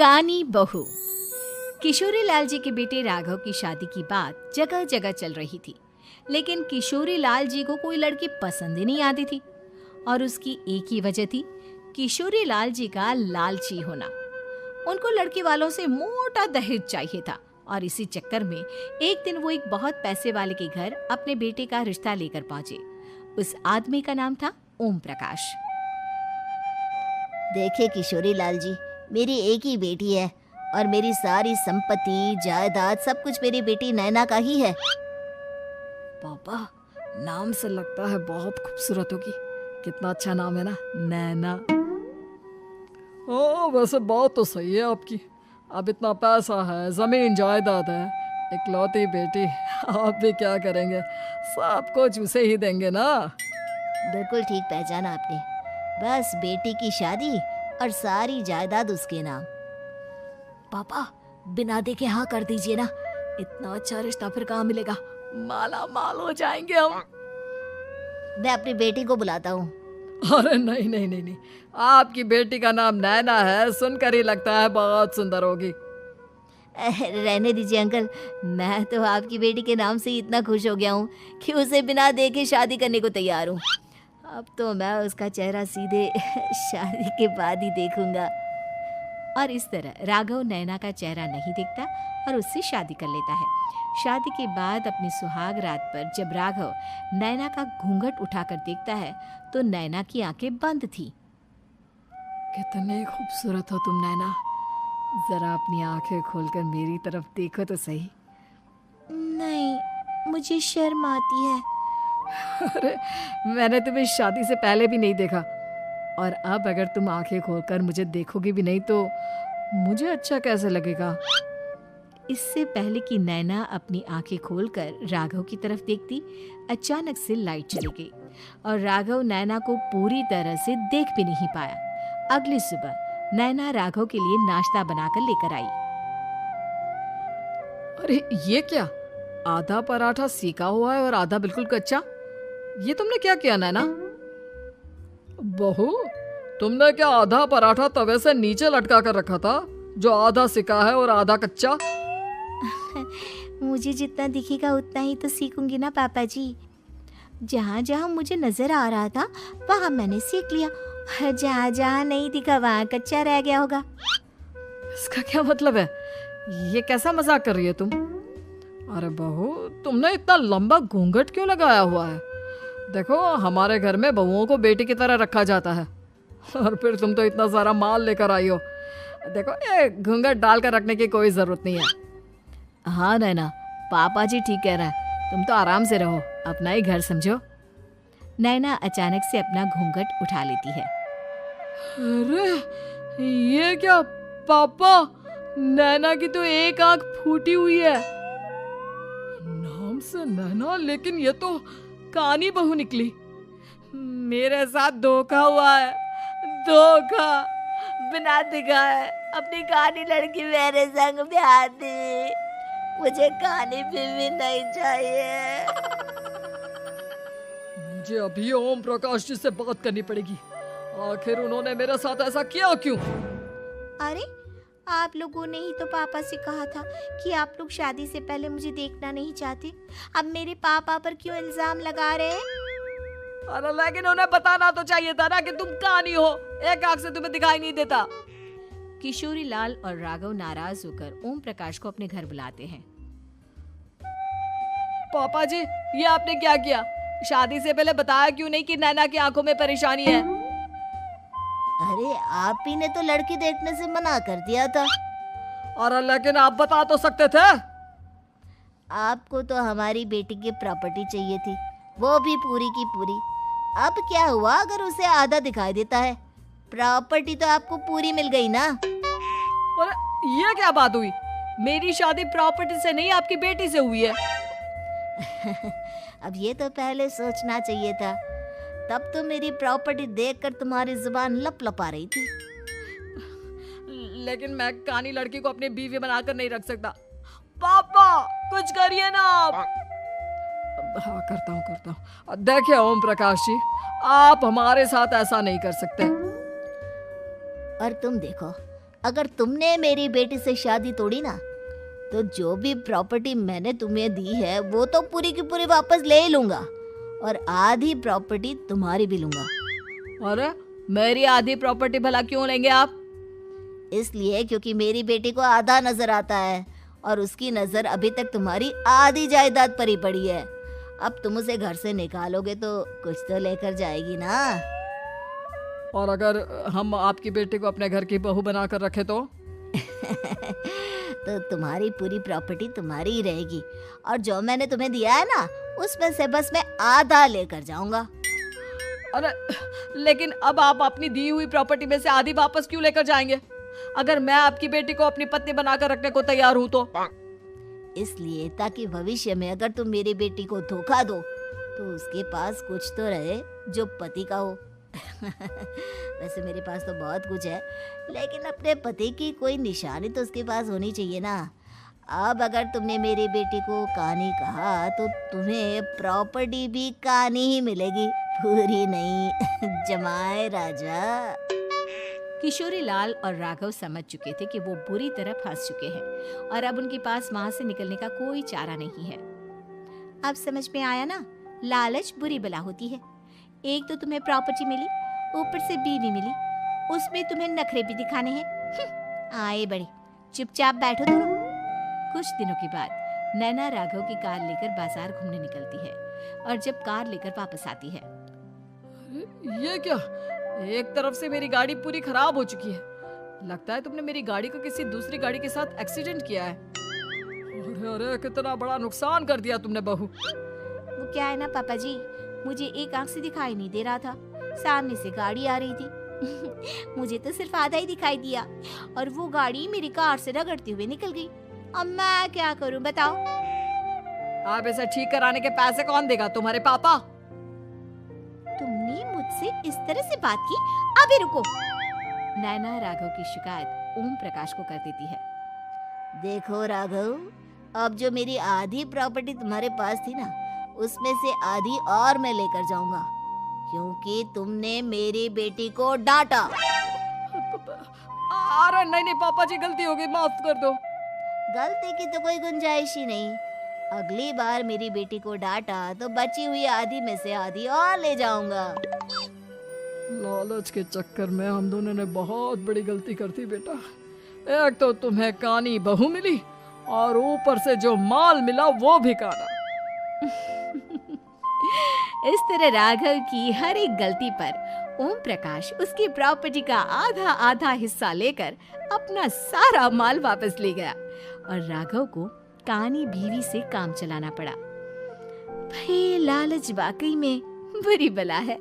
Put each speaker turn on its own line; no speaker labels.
कानी बहू। किशोरी लाल जी के बेटे राघव की शादी की बात जगह जगह चल रही थी, लेकिन किशोरी लाल जी को कोई लड़की पसंद ही नहीं आती थी। और उसकी एक ही वजह थी, किशोरी लाल जी का लालची होना। उनको लड़की वालों से मोटा दहेज चाहिए था और इसी चक्कर में एक दिन वो एक बहुत पैसे वाले के घर अपने बेटे का रिश्ता लेकर पहुंचे। उस आदमी का नाम था ओम प्रकाश।
देखिए किशोरी लाल जी, मेरी एक ही बेटी है और मेरी सारी संपत्ति जायदाद सब कुछ मेरी बेटी नैना का ही है।
पापा, नाम से लगता है बहुत खूबसूरत होगी। कितना अच्छा नाम है ना, नैना। ओ, वैसे बात तो सही है आपकी। अब इतना पैसा है, जमीन जायदाद है, इकलौती बेटी, आप भी क्या करेंगे? सब कुछ उसे ही देंगे ना।
बिल्कुल ठीक पहचाना आपने। बस बेटी की शादी और सारी जायदाद उसके नाम।
पापा, बिना देखे हाँ कर दीजिए ना। इतना अच्छा रिश्ता फिर कहाँ मिलेगा? माला माल हो जाएंगे हम।
मैं अपनी बेटी को बुलाता हूँ।
अरे नहीं नहीं नहीं नहीं, आपकी बेटी का नाम नैना है, सुनकर ही लगता है बहुत सुंदर होगी।
रहने दीजिए अंकल, मैं तो आपकी बेटी के नाम से ही इतना खुश हो गया हूँ कि उसे बिना देखे शादी करने को तैयार हूँ। अब तो मैं उसका चेहरा सीधे शादी के बाद ही देखूंगा।
और इस तरह राघव नैना का चेहरा नहीं देखता और उससे शादी कर लेता है। शादी के बाद अपनी सुहाग रात पर जब राघव नैना का घूंघट उठाकर देखता है तो नैना की आंखें बंद थी।
कितनी खूबसूरत हो तुम नैना, जरा अपनी आंखें खोलकर मेरी तरफ देखो तो सही।
नहीं, मुझे शर्म आती है।
अरे, मैंने तुम्हें शादी से पहले भी नहीं देखा, और अब अगर तुम आंखें खोलकर मुझे देखोगी भी नहीं तो मुझे अच्छा कैसे लगेगा?
इससे पहले कि नैना अपनी आंखें खोलकर राघव की तरफ देखती, अचानक से लाइट चली गई और राघव नैना को पूरी तरह से देख भी नहीं पाया। अगली सुबह नैना राघव के लिए नाश्ता बनाकर लेकर आई।
अरे ये क्या, आधा पराठा सेका हुआ है और आधा बिल्कुल कच्चा। ये तुमने क्या किया नैना? बहू, तुमने क्या आधा पराठा तवे से नीचे लटका कर रखा था, जो आधा सिका है और आधा कच्चा?
मुझे जितना दिखेगा उतना ही तो सीखूंगी ना पापा जी। जहाँ जहाँ मुझे नजर आ रहा था वहाँ मैंने सीख लिया, जहाँ जहाँ नहीं दिखा वहाँ कच्चा रह गया होगा।
इसका क्या मतलब है? ये कैसा मजाक कर रही है तुम? अरे बहू, तुमने इतना लंबा घूंघट क्यों लगाया हुआ है? देखो, हमारे घर में बहुओं को बेटी की तरह रखा जाता है, और फिर तुम तो इतना सारा माल लेकर आई हो। देखो, ये घूंघट डालकर रखने की कोई जरूरत नहीं है।
हाँ नैना, पापा जी ठीक कह रहा है, तुम तो आराम से रहो, अपना ही घर समझो। नैना अचानक से अपना घूंघट उठा लेती है।
अरे ये क्या पापा, नैना की तो एक आंख फूटी हुई है। नाम से नैना, लेकिन ये तो कानी बहू निकली। मेरे साथ धोखा हुआ है, धोखा।
बिना दिखाए अपनी कानी लड़की मेरे संग ब्याह दी। मुझे कानी भी नहीं चाहिए।
मुझे अभी ओम प्रकाश जी से बात करनी पड़ेगी। आखिर उन्होंने मेरे साथ ऐसा किया क्यों?
अरे, आप लोगों ने ही तो पापा से कहा था कि आप लोग शादी से पहले मुझे देखना नहीं चाहते। अब मेरे पापा पर क्यों इल्जाम लगा रहे हैं?
अरे लेकिन उन्हें बताना तो चाहिए था ना कि तुम कानी हो, एक आंख से तुम्हें दिखाई नहीं देता।
किशोरी लाल और राघव नाराज होकर ओम प्रकाश को अपने घर बुलाते हैं।
पापा जी, ये आपने क्या किया? शादी से पहले बताया क्यों नहीं कि नैना की आंखों में परेशानी है?
अरे, आप ही ने तो लड़की देखने से मना कर दिया था।
अरे लेकिन आप बता तो सकते थे।
आपको तो हमारी बेटी की प्रॉपर्टी चाहिए थी, वो भी पूरी की पूरी। अब क्या हुआ अगर उसे आधा दिखाई देता है? प्रॉपर्टी तो आपको पूरी मिल गई ना।
अरे ये क्या बात हुई? मेरी शादी प्रॉपर्टी से नहीं, आपकी बेटी से हुई है।
अब ये तो पहले सोचना चाहिए था, तब तो मेरी प्रॉपर्टी देखकर तुम्हारी जुबान लपलपा रही थी।
लेकिन मैं कानी लड़की को अपनी बीवी बनाकर नहीं रख सकता। पापा, कुछ करिए ना आप। हाँ, करता हूँ। देखिए ओम प्रकाश जी, आप हमारे साथ ऐसा नहीं कर सकते।
और तुम देखो, अगर तुमने मेरी बेटी से शादी तोड़ी ना, तो जो भी प्रॉपर्टी मैंने तुम्हें दी है वो तो पूरी की पूरी वापस ले ही लूंगा, और आधी प्रॉपर्टी तुम्हारी भी लूंगा।
अरे मेरी आधी प्रॉपर्टी भला क्यों लेंगे आप?
इसलिए क्योंकि मेरी बेटी को आधा नजर आता है और उसकी नजर अभी तक तुम्हारी आधी जायदाद पर ही पड़ी है। अब तुम उसे घर से निकालोगे तो कुछ तो लेकर जाएगी ना।
और अगर हम आपकी बेटी को अपने घर की बहू बनाकर रखे तो?
तो तुम्हारी पूरी प्रॉपर्टी तुम्हारी ही रहेगी, और जो मैंने तुम्हें दिया है ना, उसमें से बस मैं आधा लेकर जाऊंगा।
अरे लेकिन अब आप अपनी दी हुई प्रॉपर्टी में से आधी वापस क्यों लेकर जाएंगे? अगर मैं आपकी बेटी को अपनी पत्नी बनाकर रखने को तैयार हूँ तो?
इसलिए ताकि भविष्य में अगर तुम मेरी बेटी को धोखा दो तो उसके पास कुछ तो रहे जो पति का हो। वैसे मेरे पास तो बहुत कुछ है, लेकिन अपने पति की कोई निशानी तो उसके पास होनी चाहिए ना। अब अगर तुमने मेरी बेटी को कहानी कहा तो तुम्हें प्रॉपर्टी भी कहानी ही मिलेगी, पूरी नहीं। जमाए राजा।
किशोरी लाल और राघव समझ चुके थे कि वो बुरी तरह फंस चुके हैं और अब उनके पास वहां से निकलने का कोई चारा नहीं है। अब समझ में आया ना, लालच बुरी बला होती है। एक तो तुम्हें प्रॉपर्टी मिली, ऊपर से बीवी मिली, उसमें तुम्हें नखरे भी दिखाने हैं। आए बड़े, चुपचाप बैठो दोनों। कुछ दिनों के बाद नैना राघव की कार लेकर बाजार घूमने निकलती है और जब कार लेकर वापस आती है,
ये क्या? एक तरफ से मेरी गाड़ी पूरी खराब हो चुकी है। लगता है तुमने मेरी गाड़ी को किसी दूसरी गाड़ी के साथ एक्सीडेंट किया है। अरे अरे कितना बड़ा नुकसान कर दिया तुमने बहू।
वो क्या है ना पापा जी, मुझे एक आंख से दिखाई नहीं दे रहा था, सामने से गाड़ी आ रही थी। मुझे तो सिर्फ आधा ही दिखाई दिया और वो गाड़ी मेरी कार से रगड़ते हुए निकल गई। अब मैं क्या करूं बताओ?
आप इसे ठीक कराने के पैसे कौन देगा? तुम्हारे पापा?
तुमने मुझसे इस तरह से बात की? अभी रुको। नैना राघव की शिकायत ओम प्रकाश को कर देती है।
देखो राघव, अब जो मेरी आधी प्रॉपर्टी तुम्हारे पास थी ना, उसमें से आधी और मैं लेकर जाऊंगा, क्योंकि तुमने मेरी बेटी को डांटा।
अरे नहीं नहीं पापा जी, गलती हो गई, माफ कर दो।
गलती की तो कोई गुंजाइश ही नहीं। अगली बार मेरी बेटी को डांटा तो बची हुई आधी में से आधी और ले जाऊंगा।
लालच के चक्कर में हम दोनों ने बहुत बड़ी गलती कर दी बेटा। एक तो तुम्हें कानी बहू मिली और ऊपर से जो माल मिला वो भी काना।
इस तरह राघव की हर एक गलती पर ओम प्रकाश उसकी प्रॉपर्टी का आधा आधा हिस्सा लेकर अपना सारा माल वापस ले गया और राघव को कानी बीवी से काम चलाना पड़ा। भाई लालच वाकई में बुरी बला है।